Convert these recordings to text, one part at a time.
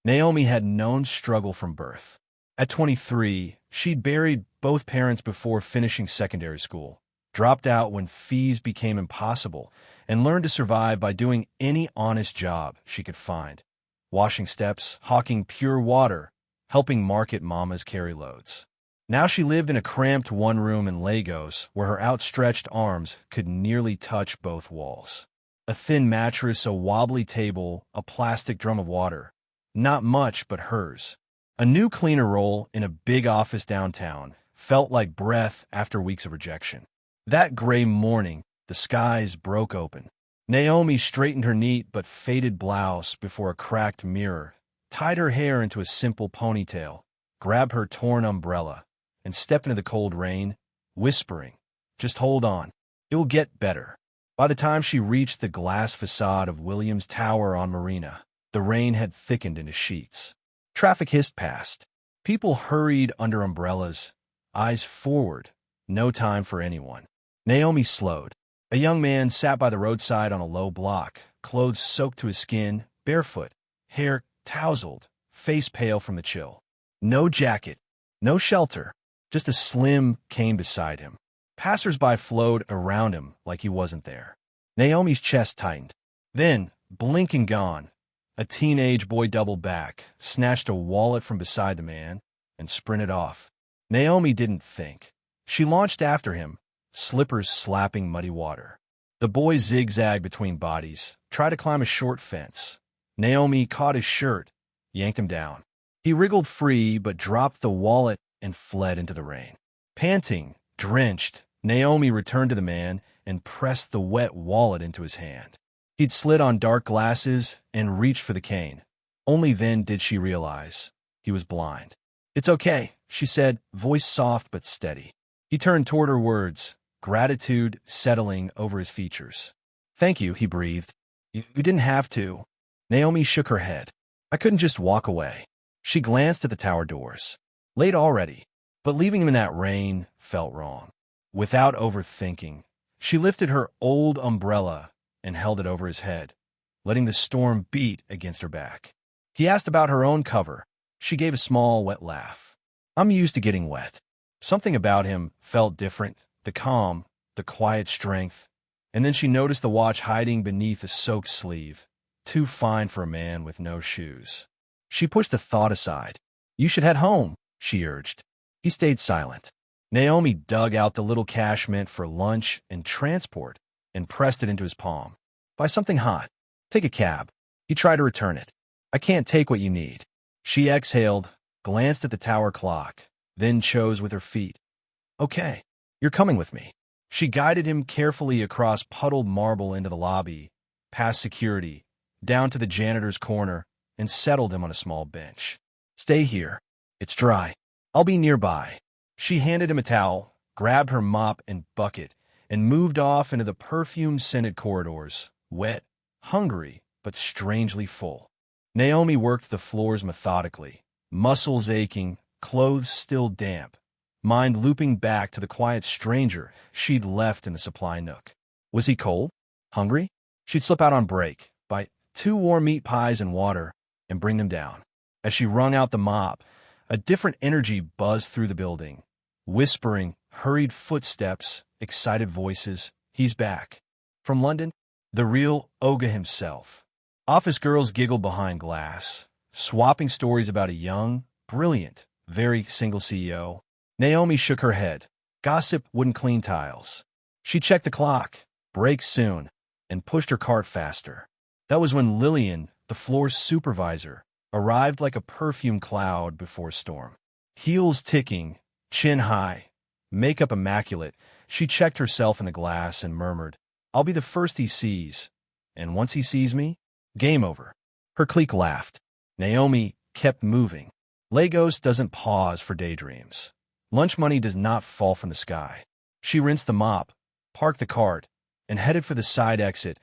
Naomi had known struggle from birth. At 23, she'd buried both parents before finishing secondary school, dropped out when fees became impossible, and learned to survive by doing any honest job she could find. Washing steps, hawking pure water, helping market mamas carry loads. Now she lived in a cramped one-room in Lagos where her outstretched arms could nearly touch both walls. A thin mattress, a wobbly table, a plastic drum of water. Not much, but hers. A new cleaner role in a big office downtown felt like breath after weeks of rejection. That gray morning, the skies broke open. Naomi straightened her neat but faded blouse before a cracked mirror, tied her hair into a simple ponytail, grabbed her torn umbrella, and stepped into the cold rain, whispering, "Just hold on. It will get better." By the time she reached the glass facade of Williams Tower on Marina, the rain had thickened into sheets. Traffic hissed past. People hurried under umbrellas, eyes forward, no time for anyone. Naomi slowed. A young man sat by the roadside on a low block, clothes soaked to his skin, barefoot, hair tousled, face pale from the chill. No jacket, no shelter, just a slim cane beside him. Passers-by flowed around him like he wasn't there. Naomi's chest tightened. Then, blink and gone, a teenage boy doubled back, snatched a wallet from beside the man, and sprinted off. Naomi didn't think. She launched after him, slippers slapping muddy water. The boy zigzagged between bodies, tried to climb a short fence. Naomi caught his shirt, yanked him down. He wriggled free but dropped the wallet and fled into the rain. Panting, drenched, Naomi returned to the man and pressed the wet wallet into his hand. He'd slid on dark glasses and reached for the cane. Only then did she realize he was blind. "It's okay," she said, voice soft but steady. He turned toward her words, gratitude settling over his features. "Thank you," he breathed. You didn't have to." Naomi shook her head. "I couldn't just walk away." She glanced at the tower doors. Late already, but leaving him in that rain felt wrong. Without overthinking, she lifted her old umbrella and held it over his head, letting the storm beat against her back. He asked about her own cover. She gave a small, wet laugh. "I'm used to getting wet." Something about him felt different, the calm, the quiet strength, and then she noticed the watch hiding beneath a soaked sleeve, too fine for a man with no shoes. She pushed the thought aside. "You should head home," she urged. He stayed silent. Naomi dug out the little cash meant for lunch and transport and pressed it into his palm. "Buy something hot. Take a cab." He tried to return it. "I can't take what you need." She exhaled, glanced at the tower clock, then chose with her feet. "Okay, you're coming with me." She guided him carefully across puddled marble into the lobby, past security, down to the janitor's corner, and settled him on a small bench. "Stay here. It's dry. I'll be nearby." She handed him a towel, grabbed her mop and bucket, and moved off into the perfume-scented corridors, wet, hungry, but strangely full. Naomi worked the floors methodically, muscles aching, clothes still damp, mind looping back to the quiet stranger she'd left in the supply nook. Was he cold? Hungry? She'd slip out on break, buy 2 warm meat pies and water, and bring them down. As she wrung out the mop, a different energy buzzed through the building. Whispering, hurried footsteps, excited voices. He's back. From London? The real Oga himself. Office girls giggled behind glass, swapping stories about a young, brilliant, very single CEO. Naomi shook her head. Gossip wouldn't clean tiles. She checked the clock, break soon, and pushed her cart faster. That was when Lillian, the floor's supervisor, arrived like a perfume cloud before a storm. Heels ticking, chin high, makeup immaculate, she checked herself in the glass and murmured, "I'll be the first he sees. And once he sees me, game over." Her clique laughed. Naomi kept moving. Lagos doesn't pause for daydreams. Lunch money does not fall from the sky. She rinsed the mop, parked the cart, and headed for the side exit,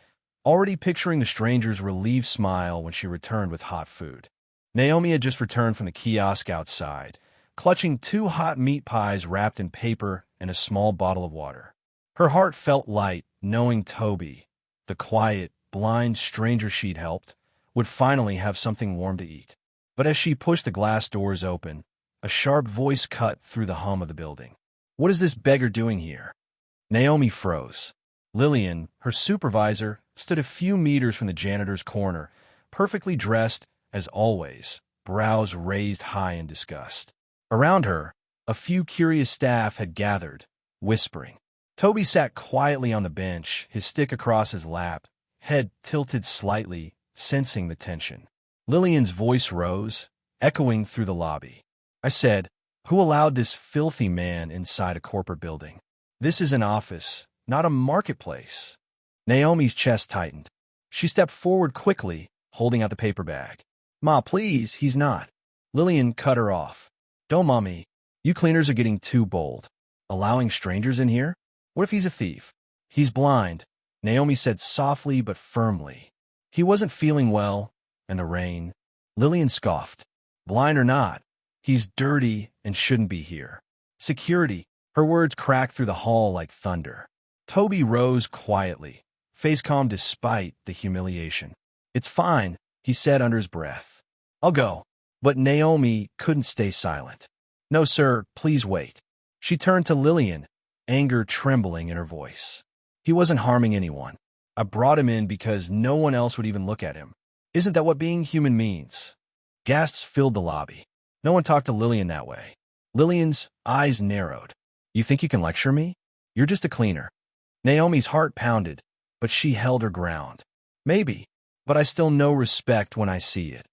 already picturing the stranger's relieved smile when she returned with hot food. Naomi had just returned from the kiosk outside, clutching 2 hot meat pies wrapped in paper and a small bottle of water. Her heart felt light, knowing Toby, the quiet, blind stranger she'd helped, would finally have something warm to eat. But as she pushed the glass doors open, a sharp voice cut through the hum of the building. "What is this beggar doing here?" Naomi froze. Lillian, her supervisor, stood a few meters from the janitor's corner, perfectly dressed, as always, brows raised high in disgust. Around her, a few curious staff had gathered, whispering. Toby sat quietly on the bench, his stick across his lap, head tilted slightly, sensing the tension. Lillian's voice rose, echoing through the lobby. "I said, who allowed this filthy man inside a corporate building? This is an office, not a marketplace." Naomi's chest tightened. She stepped forward quickly, holding out the paper bag. "Ma, please, he's not." Lillian cut her off. "Don't, Mommy. You cleaners are getting too bold. Allowing strangers in here? What if he's a thief?" "He's blind," Naomi said softly but firmly. "He wasn't feeling well, and the rain." Lillian scoffed. "Blind or not, he's dirty and shouldn't be here. Security." Her words cracked through the hall like thunder. Toby rose quietly, face calm despite the humiliation. "It's fine," he said under his breath. "I'll go." But Naomi couldn't stay silent. "No, sir, please wait." She turned to Lillian, anger trembling in her voice. "He wasn't harming anyone. I brought him in because no one else would even look at him. Isn't that what being human means?" Gasps filled the lobby. No one talked to Lillian that way. Lillian's eyes narrowed. "You think you can lecture me? You're just a cleaner." Naomi's heart pounded, but she held her ground. "Maybe, but I still know respect when I see it,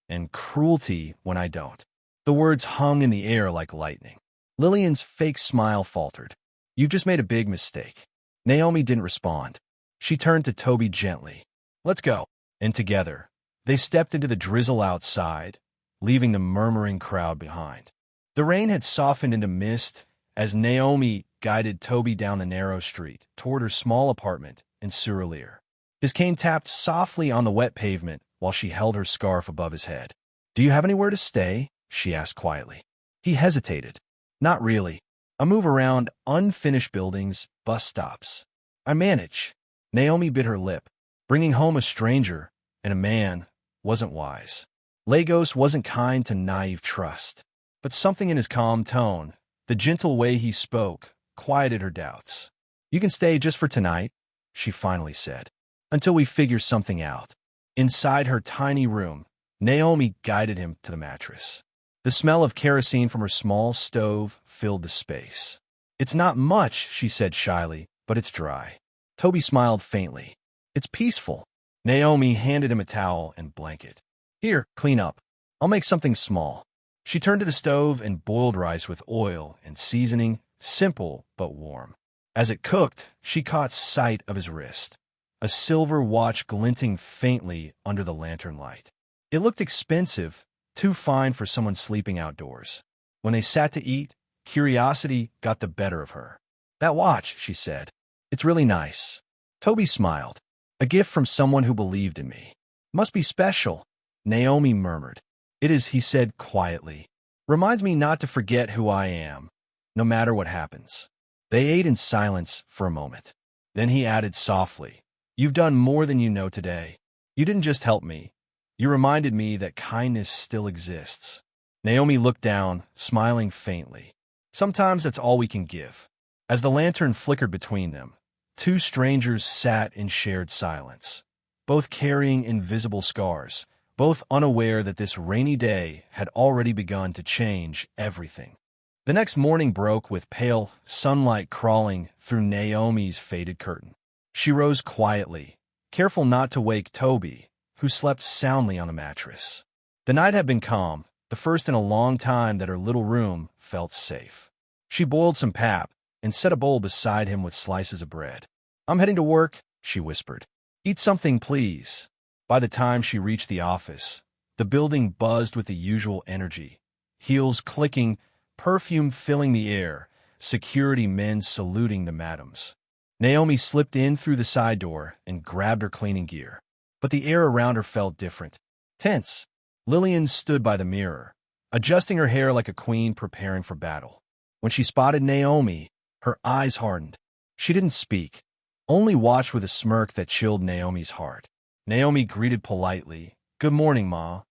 and cruelty when I don't." The words hung in the air like lightning. Lillian's fake smile faltered. "You've just made a big mistake." Naomi didn't respond. She turned to Toby gently. "Let's go." And together, they stepped into the drizzle outside, leaving the murmuring crowd behind. The rain had softened into mist as Naomi guided Toby down the narrow street toward her small apartment in Surelier. His cane tapped softly on the wet pavement while she held her scarf above his head. "Do you have anywhere to stay?" she asked quietly. He hesitated. "Not really. I move around unfinished buildings, bus stops. I manage." Naomi bit her lip. Bringing home a stranger and a man wasn't wise. Lagos wasn't kind to naive trust. But something in his calm tone, the gentle way he spoke, quieted her doubts. "You can stay just for tonight," she finally said, "until we figure something out." Inside her tiny room, Naomi guided him to the mattress. The smell of kerosene from her small stove filled the space. "It's not much," she said shyly, "but it's dry." Toby smiled faintly. "It's peaceful." Naomi handed him a towel and blanket. "Here, clean up. I'll make something small." She turned to the stove and boiled rice with oil and seasoning, simple but warm. As it cooked, she caught sight of his wrist, a silver watch glinting faintly under the lantern light. It looked expensive, too fine for someone sleeping outdoors. When they sat to eat, curiosity got the better of her. "That watch," she said. "It's really nice." Toby smiled. "A gift from someone who believed in me." "Must be special," Naomi murmured. "It is," he said quietly. "Reminds me not to forget who I am, no matter what happens." They ate in silence for a moment. Then he added softly, "You've done more than you know today. You didn't just help me. You reminded me that kindness still exists." Naomi looked down, smiling faintly. "Sometimes that's all we can give." As the lantern flickered between them, two strangers sat in shared silence, both carrying invisible scars, both unaware that this rainy day had already begun to change everything. The next morning broke with pale sunlight crawling through Naomi's faded curtain. She rose quietly, careful not to wake Toby, who slept soundly on the mattress. The night had been calm, the first in a long time that her little room felt safe. She boiled some pap and set a bowl beside him with slices of bread. "I'm heading to work," she whispered. "Eat something, please." By the time she reached the office, the building buzzed with the usual energy, heels clicking, perfume filling the air, security men saluting the madams. Naomi slipped in through the side door and grabbed her cleaning gear. But the air around her felt different, tense. Lillian stood by the mirror, adjusting her hair like a queen preparing for battle. When she spotted Naomi, her eyes hardened. She didn't speak, only watched with a smirk that chilled Naomi's heart. Naomi greeted politely, "Good morning, Ma."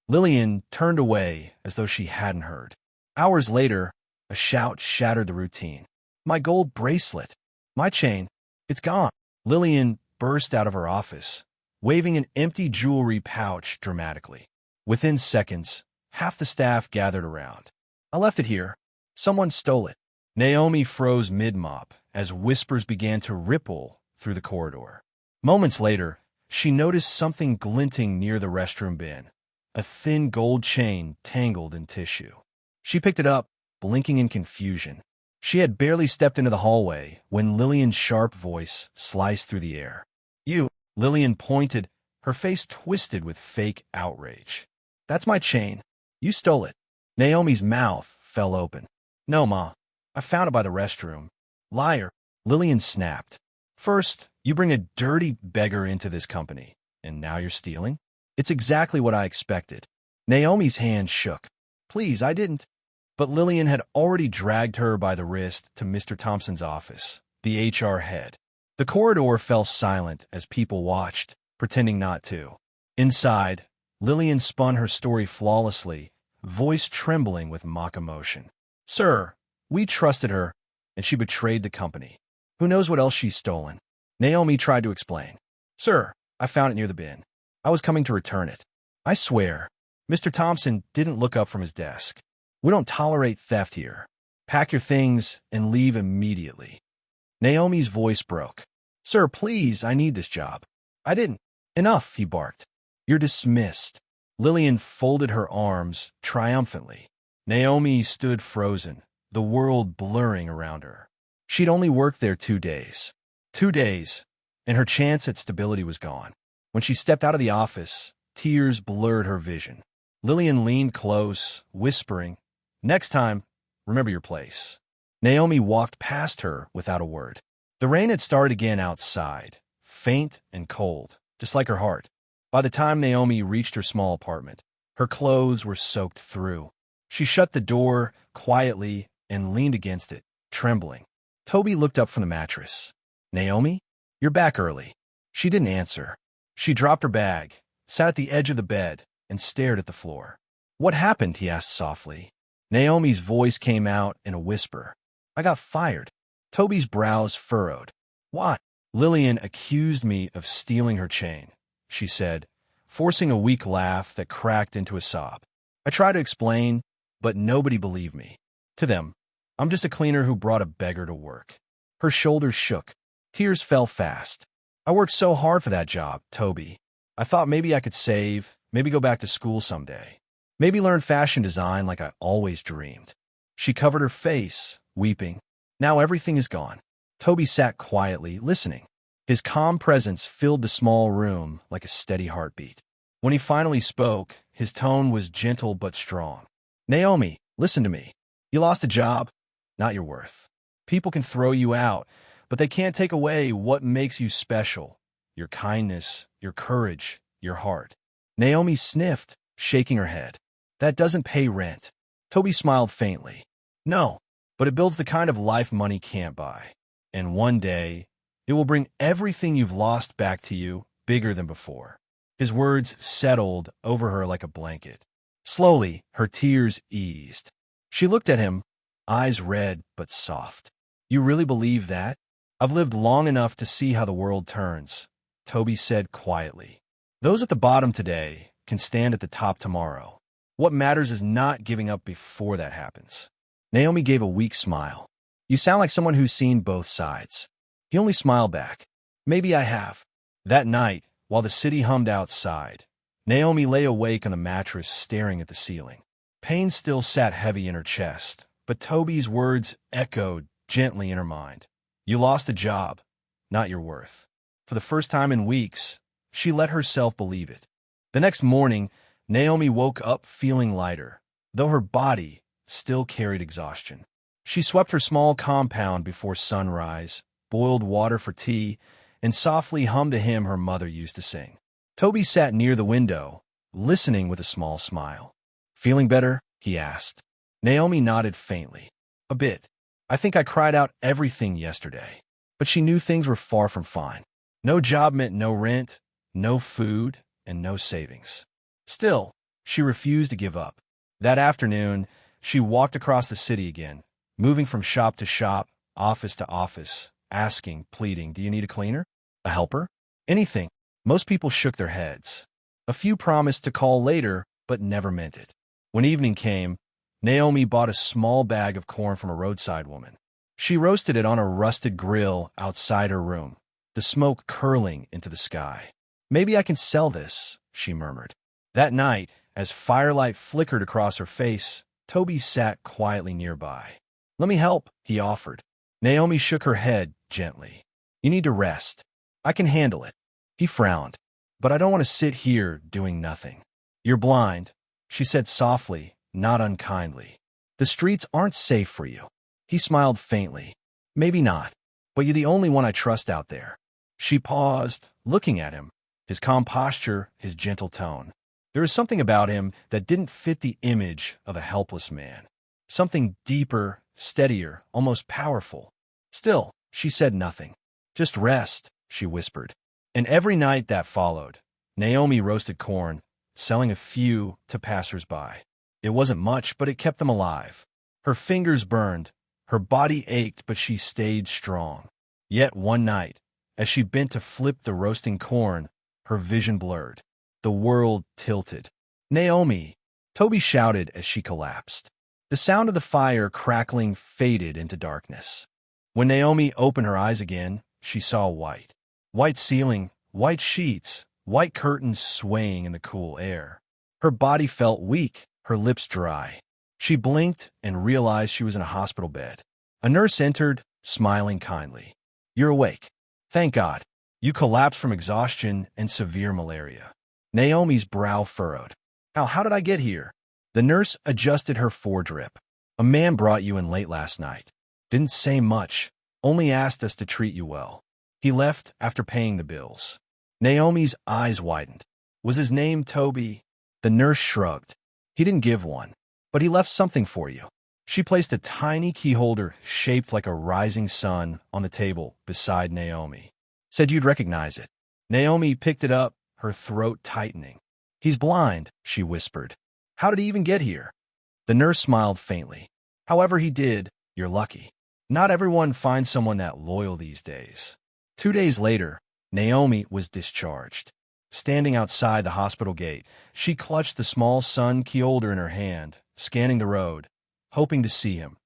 Lillian turned away as though she hadn't heard. Hours later, a shout shattered the routine. My gold bracelet! My chain! It's gone! Lillian burst out of her office, waving an empty jewelry pouch dramatically. Within seconds, half the staff gathered around. I left it here. Someone stole it. Naomi froze mid-mop as whispers began to ripple through the corridor. Moments later, she noticed something glinting near the restroom bin, a thin gold chain tangled in tissue. She picked it up, blinking in confusion. She had barely stepped into the hallway when Lillian's sharp voice sliced through the air. You! Lillian pointed, her face twisted with fake outrage. That's my chain. You stole it. Naomi's mouth fell open. No, Ma. I found it by the restroom. Liar. Lillian snapped. First, you bring a dirty beggar into this company, and now you're stealing? It's exactly what I expected. Naomi's hand shook. Please, I didn't. But Lillian had already dragged her by the wrist to Mr. Thompson's office, the HR head. The corridor fell silent as people watched, pretending not to. Inside, Lillian spun her story flawlessly, voice trembling with mock emotion. Sir, we trusted her, and she betrayed the company. Who knows what else she's stolen? Naomi tried to explain. Sir, I found it near the bin. I was coming to return it. I swear. Mr. Thompson didn't look up from his desk. We don't tolerate theft here. Pack your things and leave immediately. Naomi's voice broke. Sir, please, I need this job. I didn't. Enough, he barked. You're dismissed. Lillian folded her arms triumphantly. Naomi stood frozen, the world blurring around her. She'd only worked there 2 days. 2 days, and her chance at stability was gone. When she stepped out of the office, tears blurred her vision. Lillian leaned close, whispering, Next time, remember your place. Naomi walked past her without a word. The rain had started again outside, faint and cold, just like her heart. By the time Naomi reached her small apartment, her clothes were soaked through. She shut the door quietly and leaned against it, trembling. Toby looked up from the mattress. Naomi, you're back early. She didn't answer. She dropped her bag, sat at the edge of the bed, and stared at the floor. What happened? He asked softly. Naomi's voice came out in a whisper. I got fired. Toby's brows furrowed. What? Lillian accused me of stealing her chain, she said, forcing a weak laugh that cracked into a sob. I tried to explain, but nobody believed me. To them, I'm just a cleaner who brought a beggar to work. Her shoulders shook. Tears fell fast. I worked so hard for that job, Toby. I thought maybe I could save, maybe go back to school someday. Maybe learn fashion design like I always dreamed. She covered her face, weeping. Now everything is gone. Toby sat quietly, listening. His calm presence filled the small room like a steady heartbeat. When he finally spoke, his tone was gentle but strong. Naomi, listen to me. You lost a job, not your worth. People can throw you out, but they can't take away what makes you special. Your kindness, your courage, your heart. Naomi sniffed, shaking her head. That doesn't pay rent. Toby smiled faintly. No, but it builds the kind of life money can't buy. And one day, it will bring everything you've lost back to you, bigger than before. His words settled over her like a blanket. Slowly, her tears eased. She looked at him, eyes red but soft. You really believe that? I've lived long enough to see how the world turns, Toby said quietly. Those at the bottom today can stand at the top tomorrow. What matters is not giving up before that happens. Naomi gave a weak smile. You sound like someone who's seen both sides. He only smiled back. Maybe I have. That night, while the city hummed outside, Naomi lay awake on the mattress staring at the ceiling. Pain still sat heavy in her chest, but Toby's words echoed gently in her mind. You lost a job, not your worth. For the first time in weeks, she let herself believe it. The next morning, Naomi woke up feeling lighter, though her body still carried exhaustion. She swept her small compound before sunrise, boiled water for tea, and softly hummed a hymn her mother used to sing. Toby sat near the window, listening with a small smile. Feeling better? He asked. Naomi nodded faintly. A bit. I think I cried out everything yesterday. But she knew things were far from fine. No job meant no rent, no food, and no savings. Still, She refused to give up. That afternoon, she walked across the city again, moving from shop to shop, office to office, asking, pleading, "Do you need a cleaner? A helper? Anything." Most people shook their heads. A few promised to call later, but never meant it. When evening came, Naomi bought a small bag of corn from a roadside woman. She roasted it on a rusted grill outside her room, the smoke curling into the sky. "Maybe I can sell this," she murmured. That night, as firelight flickered across her face, Toby sat quietly nearby. "Let me help," he offered. Naomi shook her head gently. "You need to rest. I can handle it." He frowned. "But I don't want to sit here doing nothing." "You're blind," she said softly, not unkindly. "The streets aren't safe for you." He smiled faintly. "Maybe not, but you're the only one I trust out there." She paused, looking at him, his calm posture, his gentle tone. There was something about him that didn't fit the image of a helpless man. Something deeper, steadier, almost powerful. Still, she said nothing. "Just rest," she whispered. And every night that followed, Naomi roasted corn, selling a few to passers-by. It wasn't much, but it kept them alive. Her fingers burned, her body ached, but she stayed strong. Yet one night, as she bent to flip the roasting corn, her vision blurred. The world tilted. "Naomi!" Toby shouted as she collapsed. The sound of the fire crackling faded into darkness. When Naomi opened her eyes again, she saw white. White ceiling, white sheets, white curtains swaying in the cool air. Her body felt weak, her lips dry. She blinked and realized she was in a hospital bed. A nurse entered, smiling kindly. "You're awake. Thank God. You collapsed from exhaustion and severe malaria." Naomi's brow furrowed. How did I get here?" The nurse adjusted her foredrip. "A man brought you in late last night. Didn't say much, only asked us to treat you well. He left after paying the bills." Naomi's eyes widened. "Was his name Toby?" The nurse shrugged. "He didn't give one, but he left something for you." She placed a tiny key holder shaped like a rising sun on the table beside Naomi. "Said you'd recognize it." Naomi picked it up, her throat tightening. "He's blind," she whispered. "How did he even get here?" The nurse smiled faintly. "However he did, you're lucky. Not everyone finds someone that loyal these days." 2 days later, Naomi was discharged. Standing outside the hospital gate, she clutched the small sun key holder in her hand, scanning the road, hoping to see him.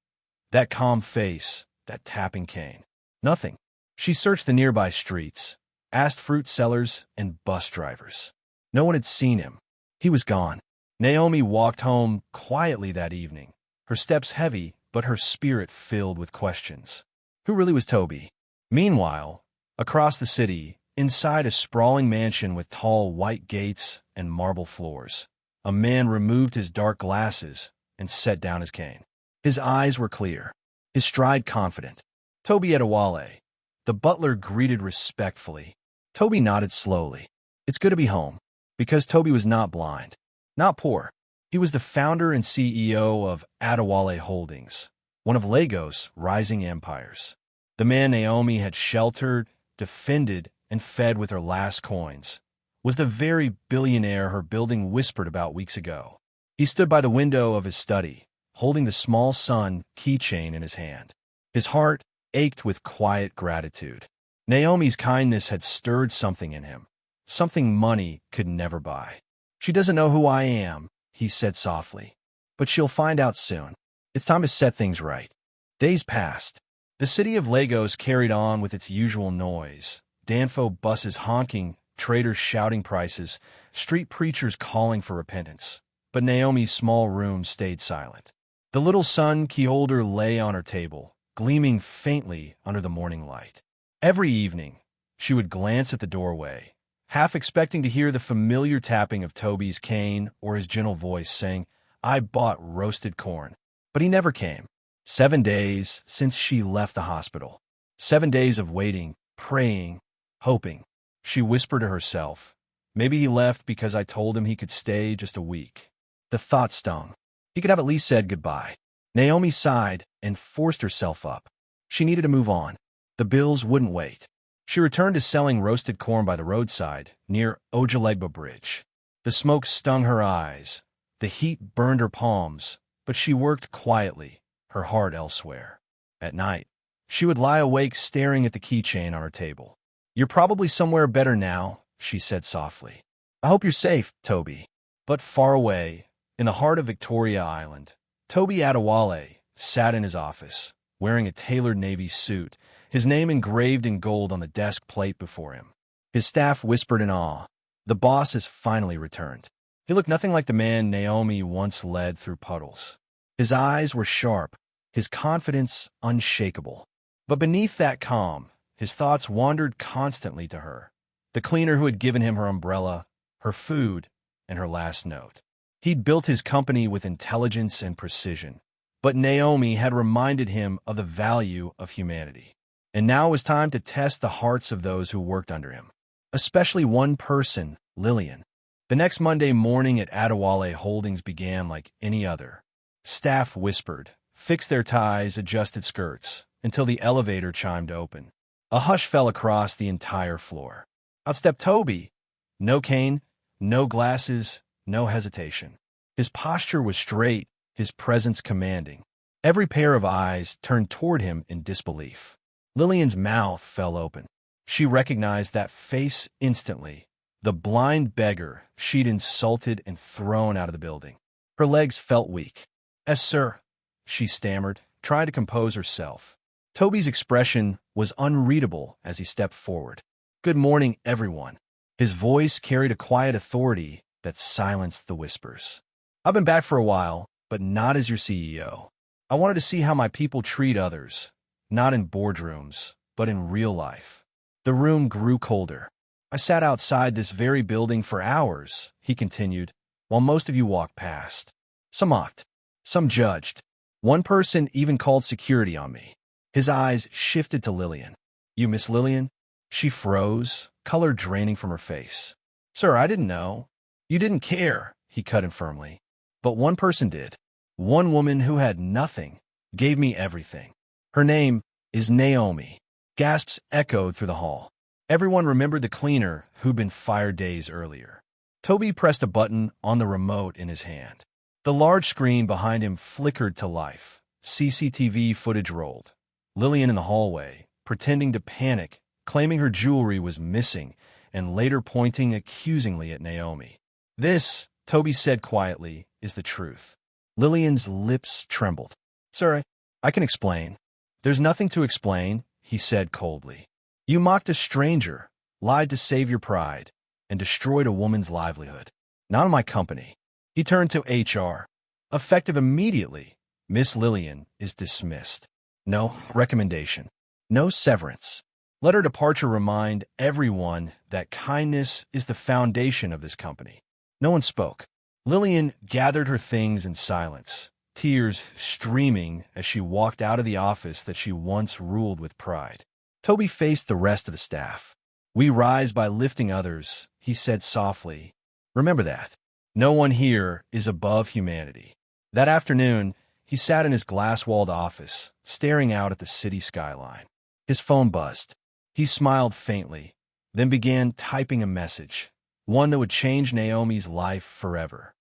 That calm face, that tapping cane. Nothing. She searched the nearby streets, asked fruit sellers and bus drivers. No one had seen him. He was gone. Naomi walked home quietly that evening, her steps heavy, but her spirit filled with questions. Who really was Toby? Meanwhile, across the city, inside a sprawling mansion with tall white gates and marble floors, a man removed his dark glasses and set down his cane. His eyes were clear, his stride confident. "Toby Adewale." The butler greeted respectfully. Toby nodded slowly. "It's good to be home," because Toby was not blind, not poor. He was the founder and CEO of Adewale Holdings, one of Lagos' rising empires. The man Naomi had sheltered, defended, and fed with her last coins was the very billionaire her building whispered about weeks ago. He stood by the window of his study, holding the small sun keychain in his hand. His heart ached with quiet gratitude. Naomi's kindness had stirred something in him, something money could never buy. "She doesn't know who I am," he said softly, "but she'll find out soon. It's time to set things right." Days passed. The city of Lagos carried on with its usual noise. Danfo buses honking, traders shouting prices, street preachers calling for repentance. But Naomi's small room stayed silent. The little sun key holder lay on her table, gleaming faintly under the morning light. Every evening, she would glance at the doorway, half expecting to hear the familiar tapping of Toby's cane or his gentle voice saying, "I bought roasted corn." But he never came. 7 days since she left the hospital. 7 days of waiting, praying, hoping. She whispered to herself, "Maybe he left because I told him he could stay just a week." The thought stung. He could have at least said goodbye. Naomi sighed and forced herself up. She needed to move on. The bills wouldn't wait. She returned to selling roasted corn by the roadside, near Ojalegba Bridge. The smoke stung her eyes, The heat burned her palms, but she worked quietly, her heart elsewhere. At night, she would lie awake staring at the keychain on her table. "You're probably somewhere better now," she said softly. "I hope you're safe, Toby." But far away, in the heart of Victoria Island, Toby Adewale sat in his office, wearing a tailored navy suit, his name engraved in gold on the desk plate before him. His staff whispered in awe, "The boss has finally returned." He looked nothing like the man Naomi once led through puddles. His eyes were sharp, his confidence unshakable. But beneath that calm, his thoughts wandered constantly to her, the cleaner who had given him her umbrella, her food, and her last note. He'd built his company with intelligence and precision, but Naomi had reminded him of the value of humanity. And now it was time to test the hearts of those who worked under him, especially one person, Lillian. The next Monday morning at Adewale Holdings began like any other. Staff whispered, fixed their ties, adjusted skirts, until the elevator chimed open. A hush fell across the entire floor. Out stepped Toby. No cane, no glasses, no hesitation. His posture was straight, his presence commanding. Every pair of eyes turned toward him in disbelief. Lillian's mouth fell open. She recognized that face instantly, the blind beggar she'd insulted and thrown out of the building. Her legs felt weak. "Yes, sir," she stammered, trying to compose herself. Toby's expression was unreadable as he stepped forward. "Good morning, everyone." His voice carried a quiet authority that silenced the whispers. "I've been back for a while, but not as your CEO. I wanted to see how my people treat others, not in boardrooms, but in real life." The room grew colder. "I sat outside this very building for hours," he continued, "while most of you walked past. Some mocked, some judged. One person even called security on me." His eyes shifted to Lillian. "You Miss Lillian?" She froze, color draining from her face. "Sir, I didn't know." "You didn't care," he cut in firmly. "But one person did. One woman who had nothing, gave me everything. Her name is Naomi." Gasps echoed through the hall. Everyone remembered the cleaner who'd been fired days earlier. Toby pressed a button on the remote in his hand. The large screen behind him flickered to life. CCTV footage rolled. Lillian in the hallway, pretending to panic, claiming her jewelry was missing, and later pointing accusingly at Naomi. "This," Toby said quietly, "is the truth." Lillian's lips trembled. "Sir, I can explain." "There's nothing to explain," he said coldly. "You mocked a stranger, lied to save your pride, and destroyed a woman's livelihood. Not in my company." He turned to HR. "Effective immediately, Miss Lillian is dismissed. No recommendation. No severance. Let her departure remind everyone that kindness is the foundation of this company." No one spoke. Lillian gathered her things in silence, tears streaming as she walked out of the office that she once ruled with pride. Toby faced the rest of the staff. "We rise by lifting others," he said softly. "Remember that. No one here is above humanity." That afternoon, he sat in his glass-walled office, staring out at the city skyline. His phone buzzed. He smiled faintly, then began typing a message, one that would change Naomi's life forever.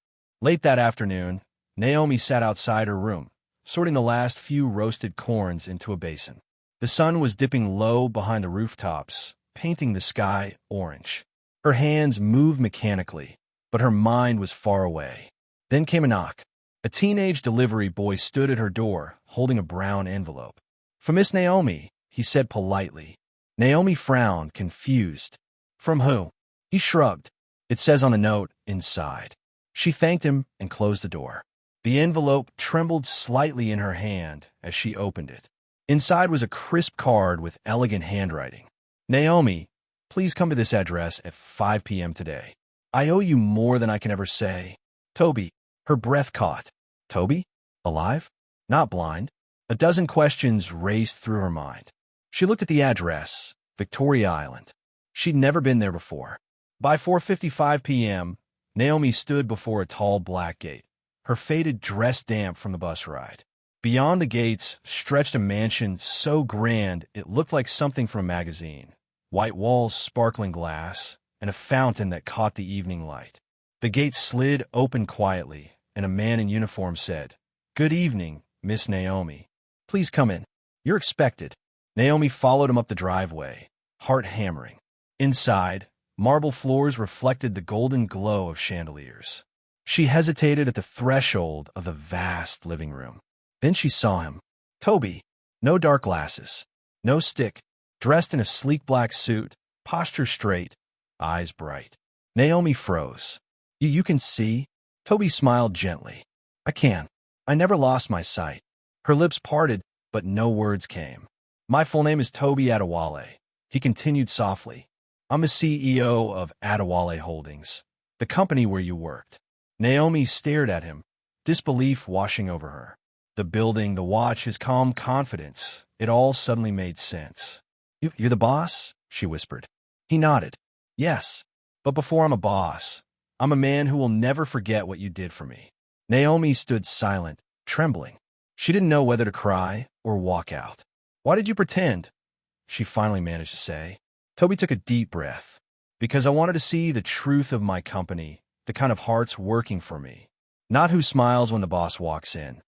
Late that afternoon, Naomi sat outside her room, sorting the last few roasted corns into a basin. The sun was dipping low behind the rooftops, painting the sky orange. Her hands moved mechanically, but her mind was far away. Then came a knock. A teenage delivery boy stood at her door, holding a brown envelope. "For Miss Naomi," he said politely. Naomi frowned, confused. "From who?" He shrugged. "It says on the note, inside." She thanked him and closed the door. The envelope trembled slightly in her hand as she opened it. Inside was a crisp card with elegant handwriting. "Naomi, please come to this address at 5 p.m. today. I owe you more than I can ever say. Toby." Her breath caught. Toby? Alive? Not blind? A dozen questions raced through her mind. She looked at the address, Victoria Island. She'd never been there before. By 4:55 p.m., Naomi stood before a tall black gate, her faded dress damp from the bus ride. Beyond the gates stretched a mansion so grand it looked like something from a magazine. White walls, sparkling glass, and a fountain that caught the evening light. The gate slid open quietly, and a man in uniform said, "Good evening, Miss Naomi. Please come in. You're expected." Naomi followed him up the driveway, heart hammering. Inside, marble floors reflected the golden glow of chandeliers. She hesitated at the threshold of the vast living room. Then she saw him. Toby. No dark glasses. No stick. Dressed in a sleek black suit, posture straight, eyes bright. Naomi froze. You can see?" Toby smiled gently. "I can. I never lost my sight." Her lips parted, but no words came. "My full name is Toby Adewale," he continued softly. "I'm the CEO of Adewale Holdings, the company where you worked." Naomi stared at him, disbelief washing over her. The building, the watch, his calm confidence, it all suddenly made sense. You're the boss?" she whispered. He nodded. "Yes, but before I'm a boss, I'm a man who will never forget what you did for me." Naomi stood silent, trembling. She didn't know whether to cry or walk out. "Why did you pretend?" she finally managed to say. Toby took a deep breath. "Because I wanted to see the truth of my company, the kind of hearts working for me. Not who smiles when the boss walks in,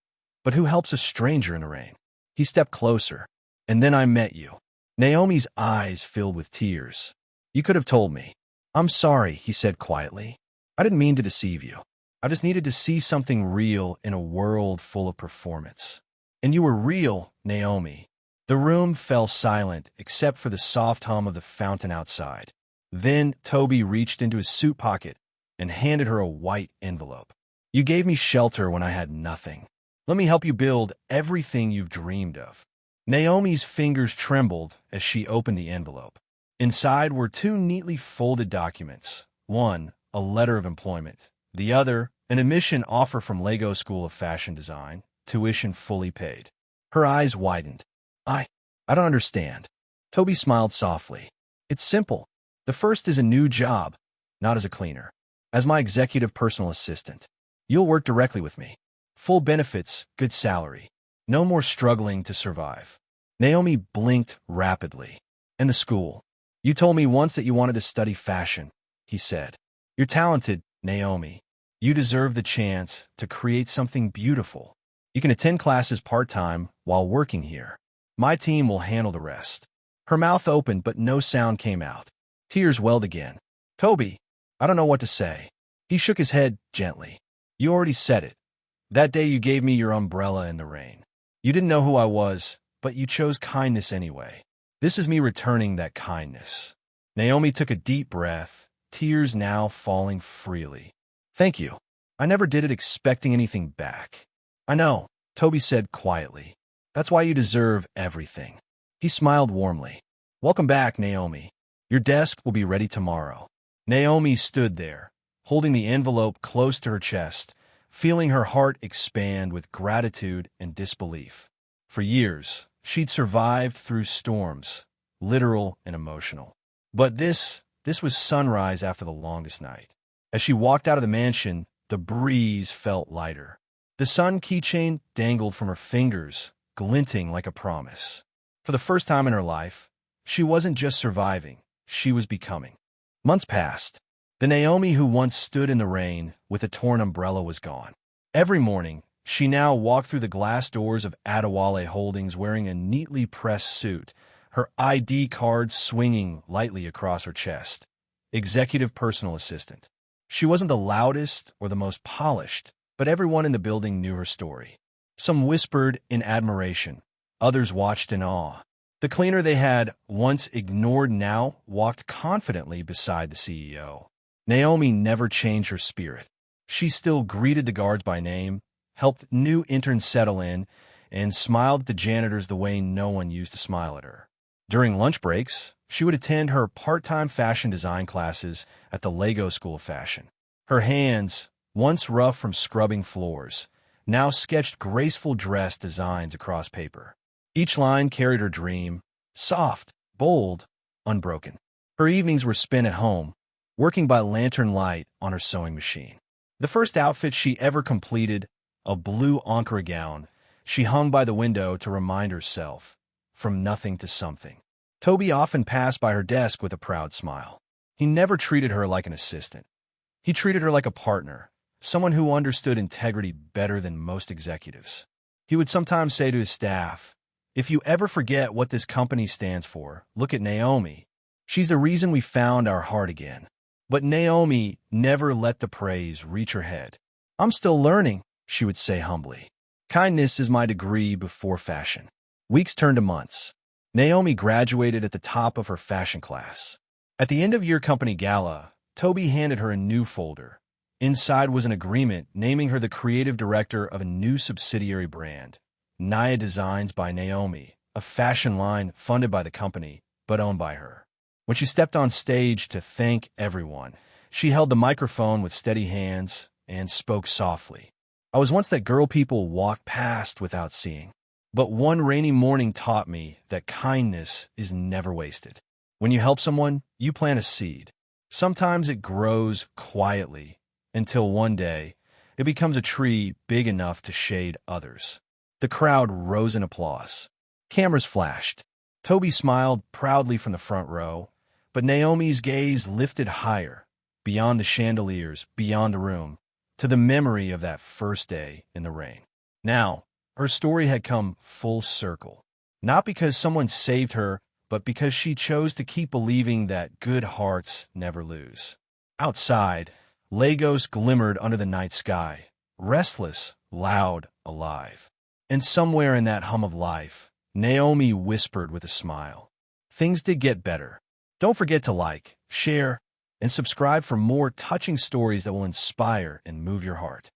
but who helps a stranger in the rain." He stepped closer. "And then I met you." Naomi's eyes filled with tears. "You could have told me." "I'm sorry," he said quietly. "I didn't mean to deceive you. I just needed to see something real in a world full of performance." "And you were real, Naomi." The room fell silent except for the soft hum of the fountain outside. Then Toby reached into his suit pocket and handed her a white envelope. "You gave me shelter when I had nothing. Let me help you build everything you've dreamed of." Naomi's fingers trembled as she opened the envelope. Inside were two neatly folded documents. One, a letter of employment. The other, an admission offer from Lego School of Fashion Design, tuition fully paid. Her eyes widened. I don't understand." Toby smiled softly. "It's simple. The first is a new job, not as a cleaner. As my executive personal assistant. You'll work directly with me. Full benefits, good salary. No more struggling to survive." Naomi blinked rapidly. "And the school. You told me once that you wanted to study fashion," he said. "You're talented, Naomi. You deserve the chance to create something beautiful. You can attend classes part-time while working here. My team will handle the rest." Her mouth opened, but no sound came out. Tears welled again. "Toby, I don't know what to say." He shook his head gently. "You already said it. That day you gave me your umbrella in the rain. You didn't know who I was, but you chose kindness anyway. This is me returning that kindness." Naomi took a deep breath, tears now falling freely. "Thank you. I never did it expecting anything back." "I know," Toby said quietly. "That's why you deserve everything." He smiled warmly. "Welcome back, Naomi. Your desk will be ready tomorrow." Naomi stood there, holding the envelope close to her chest, feeling her heart expand with gratitude and disbelief. For years, she'd survived through storms, literal and emotional. But this was sunrise after the longest night. As she walked out of the mansion, the breeze felt lighter. The sun keychain dangled from her fingers, glinting like a promise. For the first time in her life, she wasn't just surviving, she was becoming. Months passed. The Naomi who once stood in the rain with a torn umbrella was gone. Every morning, she now walked through the glass doors of Adewale Holdings wearing a neatly pressed suit, her ID card swinging lightly across her chest. Executive personal assistant. She wasn't the loudest or the most polished, but everyone in the building knew her story. Some whispered in admiration, others watched in awe. The cleaner they had once ignored now walked confidently beside the CEO. Naomi never changed her spirit. She still greeted the guards by name, helped new interns settle in, and smiled at the janitors the way no one used to smile at her. During lunch breaks, she would attend her part-time fashion design classes at the Lego School of Fashion. Her hands, once rough from scrubbing floors, now sketched graceful dress designs across paper. Each line carried her dream, soft, bold, unbroken. Her evenings were spent at home, working by lantern light on her sewing machine. The first outfit she ever completed, a blue Ankara gown, she hung by the window to remind herself, from nothing to something. Toby often passed by her desk with a proud smile. He never treated her like an assistant. He treated her like a partner, someone who understood integrity better than most executives. He would sometimes say to his staff, "If you ever forget what this company stands for, look at Naomi. She's the reason we found our heart again." But Naomi never let the praise reach her head. "I'm still learning," she would say humbly. "Kindness is my degree before fashion." Weeks turned to months. Naomi graduated at the top of her fashion class. At the end-of-year company gala, Toby handed her a new folder. Inside was an agreement naming her the creative director of a new subsidiary brand, Naya Designs by Naomi, a fashion line funded by the company, but owned by her. When she stepped on stage to thank everyone, she held the microphone with steady hands and spoke softly. "I was once that girl people walked past without seeing. But one rainy morning taught me that kindness is never wasted. When you help someone, you plant a seed. Sometimes it grows quietly, until one day, it becomes a tree big enough to shade others." The crowd rose in applause. Cameras flashed. Toby smiled proudly from the front row, but Naomi's gaze lifted higher, beyond the chandeliers, beyond the room, to the memory of that first day in the rain. Now, her story had come full circle. Not because someone saved her, but because she chose to keep believing that good hearts never lose. Outside, Lagos glimmered under the night sky, restless, loud, alive. And somewhere in that hum of life, Naomi whispered with a smile, "Things did get better." Don't forget to like, share, and subscribe for more touching stories that will inspire and move your heart.